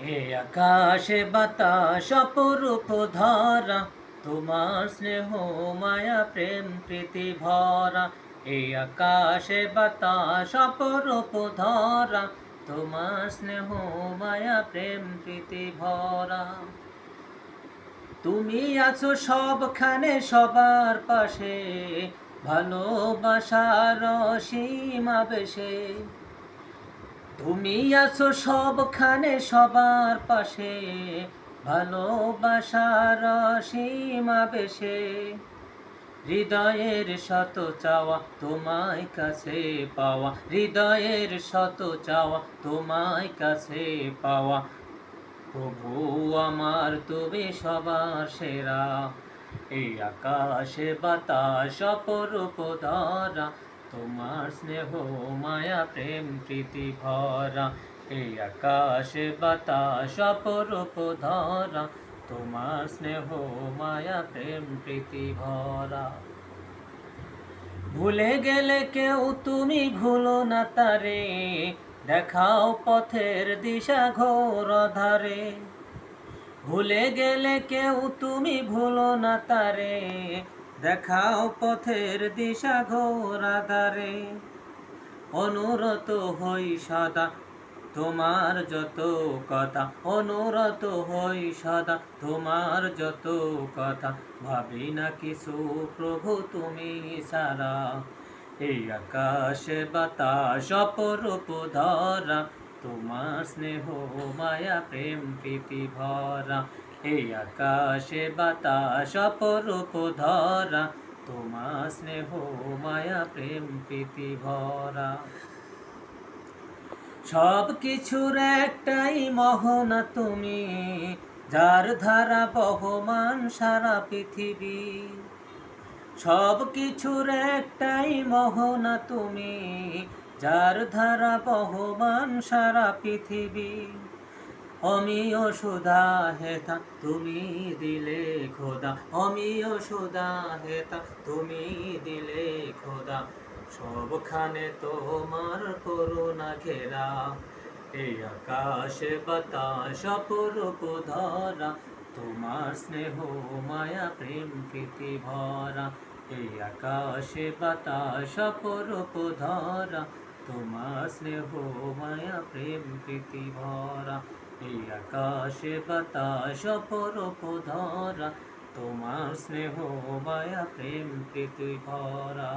এ আকাশে বাতাস অপরূপ ধরা, তোমার স্নেহ মায়া প্রেম প্রীতি ভরা। এই আকাশে বাতাস অপরূপ ধরা, তোমার স্নেহ মায়া প্রেম প্রীতি ভরা। তুমি আছো সবখানে সবার পাশে, ভালোবাসার সীমা বেশে। তুমি আছো সবখানে সবার পাশে, ভালোবাসার সীমা বেশে। হৃদয়ের শত চাওয়া তোমায় কাছে পাওয়া, হৃদয়ের শত চাওয়া তোমায় কাছে পাওয়া। প্রভু আমার তুমি সবার সেরা। এই আকাশে বাতাস অপরূপ ধরা, তোমার স্নেহ মায়া প্রেম প্রীতি ভরা। এই আকাশে বাতাস অপরূপ ধরা, তোমার স্নেহ মায়া প্রেম প্রীতি ভরা। ভুলে গেলে কেউ তুমি ভুলো না তারে, দেখাও পথের দিশা ঘোর ধারে। ভুলে গেলে কেউ তুমি ভুলো না তারে, দেখাও পথের দিশা ঘোর ধারে। অনুরত হই সদা তোমার যত কথা, অনুরত হই সদা তোমার যত কথা। ভাবি না কিছু প্রভু তুমি ছাড়া। এই আকাশে বাতাস অপরূপ ধরা, তোমার স্নেহ মায়া প্রেম প্রীতি ভরা। এই আকাশে বাতাস অপরূপ ধরা, তোমার স্নেহ মায়া প্রেম প্রীতি ভরা। সব কিছুর একটাই মোহনা তুমি, যার ধারা বহমান সারা পৃথিবী। সব কিছুর একটাই মোহনা তুমি, যার ধারা বহমান সারা পৃথিবী। অমিয় সুধা হেথা তুমি দিলে খোদা, অমিয় সুধা হেথা তুমি দিলে খোদা। সবখানে তোমার করুণা ঘেরা। এই আকাশে বাতাস অপরূপ ধরা, তোমার স্নেহ মায়া প্রেম প্রীতি ভরা। এই আকাশে বাতাস অপরূপ ধরা, তোমার স্নেহ মায়া প্রেম প্রীতি ভরা। এই আকাশে বাতাস অপরূপ ধরা, তোমার স্নেহ মায়া প্রেম প্রীতি ভরা।